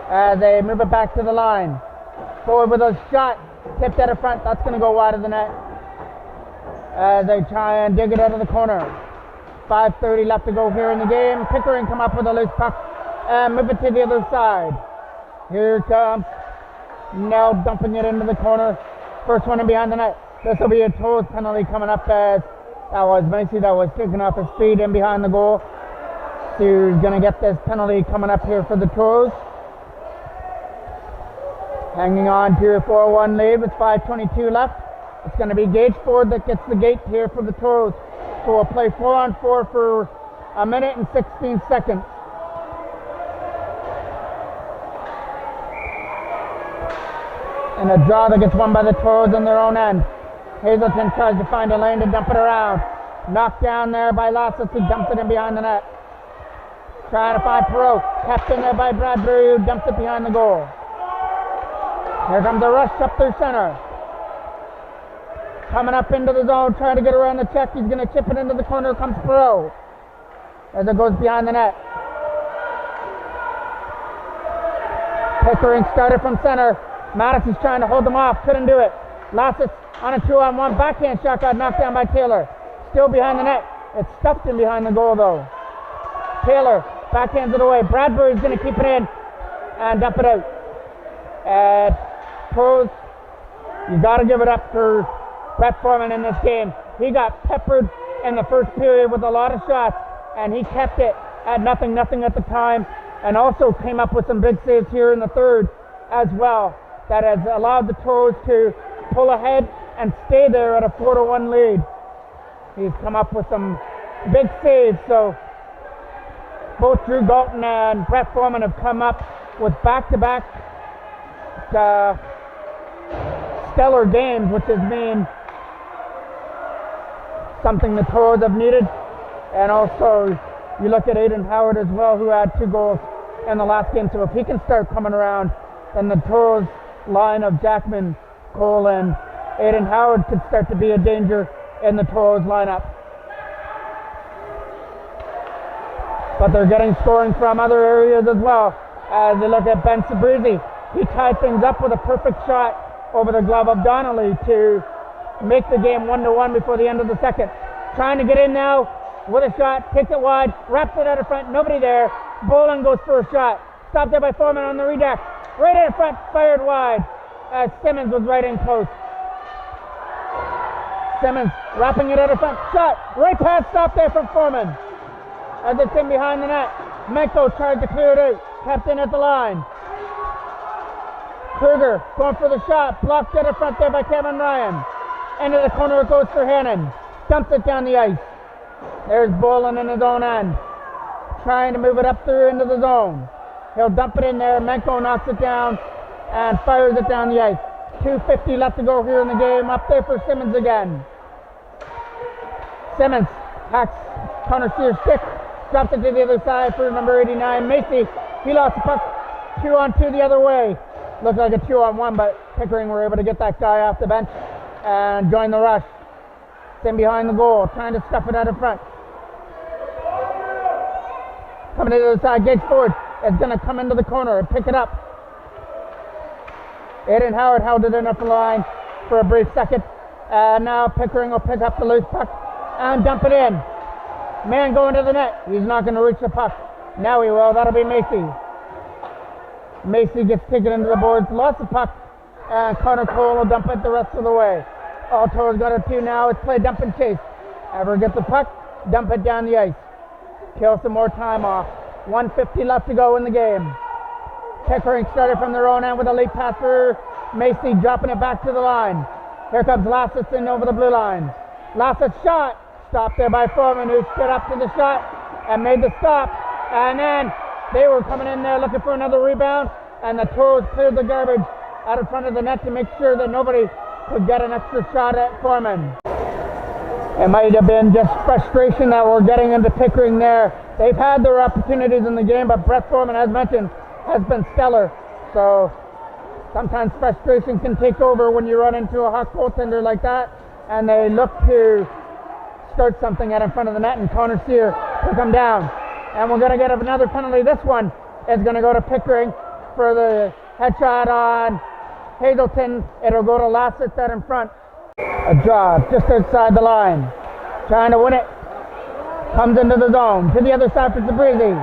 As they move it back to the line. Forward with a shot. Tipped at the front. That's going to go wide of the net. As they try and dig it out of the corner. 5:30 left to go here in the game. Pickering come up with a loose puck and move it to the other side. Here it comes. Now dumping it into the corner. First one in behind the net. This will be a Toros penalty coming up as that was Macy that was taken off his feet in behind the goal. Sears going to get this penalty coming up here for the Toros. Hanging on to a 4-1 lead with 5:22 left. It's going to be Gage Ford that gets the gate here for the Toros. So we'll play 4-on-4 for a minute and 16 seconds. And a draw that gets won by the Toros on their own end. Hazelton tries to find a lane to dump it around. Knocked down there by Lassett, who dumps it in behind the net. Trying to find Perot. Kept in there by Bradbury, who dumps it behind the goal. Here comes a rush up through center. Coming up into the zone, trying to get around the check. He's going to chip it into the corner. Comes Perot as it goes behind the net. Pickering started from center. Madison's trying to hold them off. Couldn't do it. Lassett on a 2-on-1. Backhand shot got knocked down by Taylor. Still behind the net. It's stuffed in behind the goal, though. Taylor backhands it away. Bradbury's going to keep it in and dump it out. And Toros, you got to give it up for Brett Foreman in this game. He got peppered in the first period with a lot of shots, and he kept it at nothing at the time, and also came up with some big saves here in the third as well. That has allowed the Toros to pull ahead and stay there at a 4-1 lead. He's come up with some big saves, so both Drew Galton and Brett Foreman have come up with back-to-back stellar games, which has been something the Toros have needed. And also, you look at Aiden Howard as well, who had 2 goals in the last game. So if he can start coming around, then the Toros line of Jackman, Cole, and Aiden Howard could start to be a danger in the Toros lineup. But they're getting scoring from other areas as well. As they look at Ben Sabrizi, he tied things up with a perfect shot over the glove of Donnelly to make the game 1-1 before the end of the second. Trying to get in now with a shot, kicks it wide, wraps it out of front, nobody there. Boland goes for a shot. Stopped there by Foreman on the redact. Right in front, fired wide as Simmons was right in close. Simmons wrapping it out of front. Shot, right past, stop there from Foreman. As it's in behind the net. Menko tried to clear it out. Kept in at the line. Kruger going for the shot. Blocked out of front there by Kevin Ryan. Into the corner it goes for Hannon. Dumps it down the ice. There's Boland in his own end. Trying to move it up through into the zone. He'll dump it in there. Menko knocks it down and fires it down the ice. 2:50 left to go here in the game. Up there for Simmons again. Simmons hacks Connor Sears' stick. Drops it to the other side for number 89, Macy. He lost the puck. 2-on-2 the other way. Looked like a 2-on-1, but Pickering were able to get that guy off the bench and join the rush. It's in behind the goal, trying to stuff it out in front. Coming to the other side, Gage Ford is going to come into the corner and pick it up. Aiden Howard held it in up the line for a brief second. And now Pickering will pick up the loose puck and dump it in. Man going to the net. He's not going to reach the puck. Now he will. That'll be Macy. Macy gets taken into the boards. Lots of puck. And Connor Cole will dump it the rest of the way. All Toros got it 2 now. It's play dump and chase. Ever get the puck, dump it down the ice. Kill some more time off. 1:50 left to go in the game. Pickering started from their own end with a late pass for Macy, dropping it back to the line. Here comes Lassitz in over the blue line. Lassitz shot. Stopped there by Foreman, who stood up to the shot and made the stop. And then they were coming in there looking for another rebound, and the Toros cleared the garbage out in front of the net to make sure that nobody could get an extra shot at Foreman. It might have been just frustration that we're getting into Pickering there. They've had their opportunities in the game, but Brett Foreman, as mentioned, has been stellar. So sometimes frustration can take over when you run into a hot goaltender like that, and they look to start something out in front of the net, and Connor Sear took him down. And we're going to get another penalty. This one is going to go to Pickering for the headshot on Hazelton. It'll go to Lassitz out in front. A draw just outside the line. Trying to win it. Comes into the zone. To the other side for Sabrizi.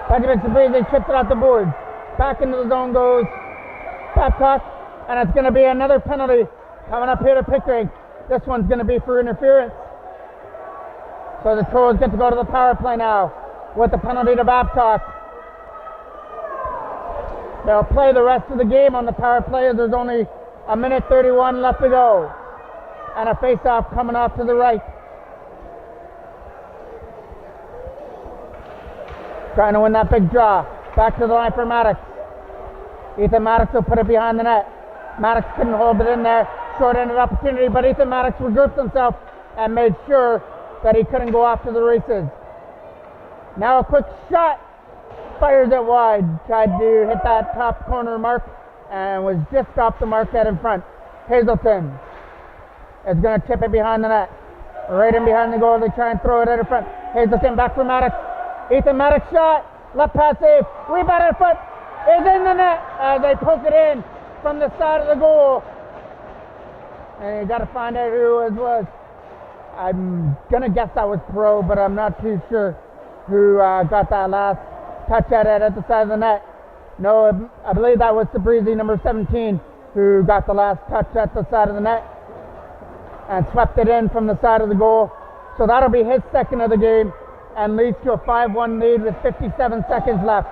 Pekovic Sabrizi chips it off the board. Back into the zone goes Babcock. And it's going to be another penalty coming up here to Pickering. This one's going to be for interference. So the Toros get to go to the power play now with the penalty to Babcock. They'll play the rest of the game on the power play as there's only 1:31 left to go. And a face-off coming off to the right. Trying to win that big draw. Back to the line for Maddox. Ethan Maddox will put it behind the net. Maddox couldn't hold it in there. Short-ended opportunity, but Ethan Maddox regrouped himself and made sure that he couldn't go off to the races. Now a quick shot. Fires it wide. Tried to hit that top corner mark and was just off the mark out in front. Hazelton is going to tip it behind the net. Right in behind the goal. They try and throw it out in front. Hazelton back for Maddox. Ethan Maddox shot. Left pass save. Rebound in front. Is in the net as they poke it in from the side of the goal. And you got to find out who it was. I'm going to guess that was Pro, but I'm not too sure who got that last touch at it at the side of the net. No, I believe that was Sabrizi, number 17, who got the last touch at the side of the net and swept it in from the side of the goal. So that'll be his second of the game and leads to a 5-1 lead with 57 seconds left.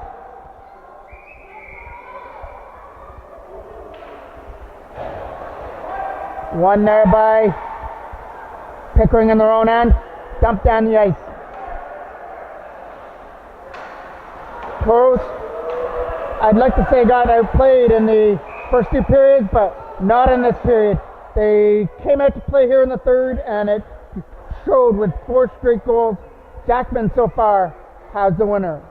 One there by Pickering in their own end. Dumped down the ice. Toros, I'd like to say, got outplayed in the first 2 periods, but not in this period. They came out to play here in the third, and it showed with 4 straight goals. Jackman so far has the winner.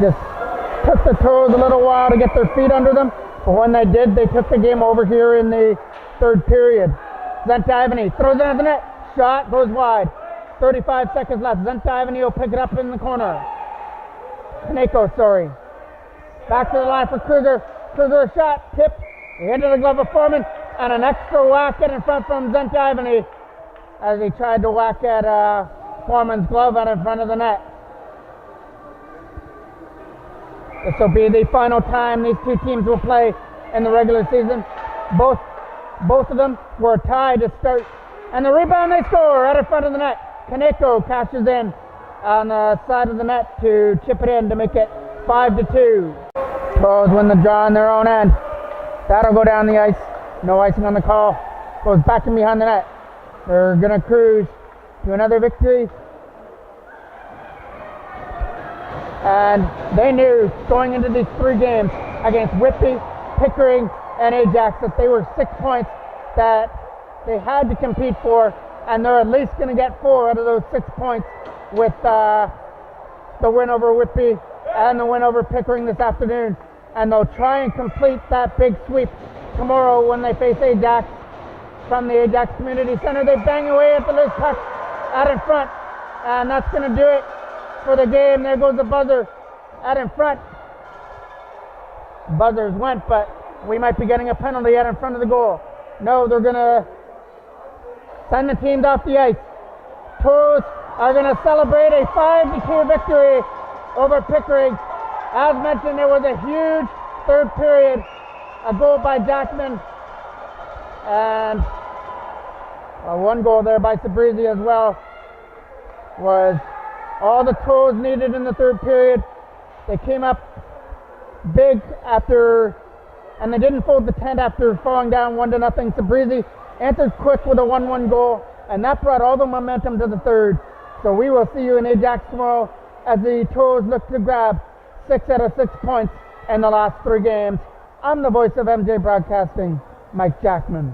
Just took the Toros a little while to get their feet under them, but when they did, they took the game over here in the third period. Zentivany throws it at the net. Shot goes wide. 35 seconds left. Zentivany will pick it up in the corner. Kaneko, sorry. Back to the line for Kruger. Kruger a shot. Tip. Into the glove of Foreman. And an extra whack in front from Zentivany as he tried to whack at Foreman's glove out in front of the net. This will be the final time these two teams will play in the regular season. Both of them were tied to start. And the rebound, they score right in front of the net. Kaneko cashes in on the side of the net to chip it in to make it 5-2. Toros win the draw on their own end. That'll go down the ice. No icing on the call. Goes back in behind the net. They're going to cruise to another victory. And they knew going into these 3 games against Whitby, Pickering, and Ajax that they were 6 points that they had to compete for, and they're at least going to get 4 out of those 6 points with the win over Whitby and the win over Pickering this afternoon. And they'll try and complete that big sweep tomorrow when they face Ajax from the Ajax Community Center. They bang away at the loose puck out in front, and that's going to do it for the game. There goes the buzzer out in front. Buzzers went, but we might be getting a penalty out in front of the goal. No, they're going to send the teams off the ice. Toros are going to celebrate a 5-2 victory over Pickering. As mentioned, it was a huge third period. A goal by Jackman and one goal there by Sabrizi as well was all the Toros needed in the third period. They came up big after, and they didn't fold the tent after falling down 1-0. Sabrizi answered quick with a 1-1 goal, and that brought all the momentum to the third. So we will see you in Ajax tomorrow as the Toros look to grab 6 out of 6 points in the last 3 games. I'm the voice of MJ Broadcasting, Mike Jackman.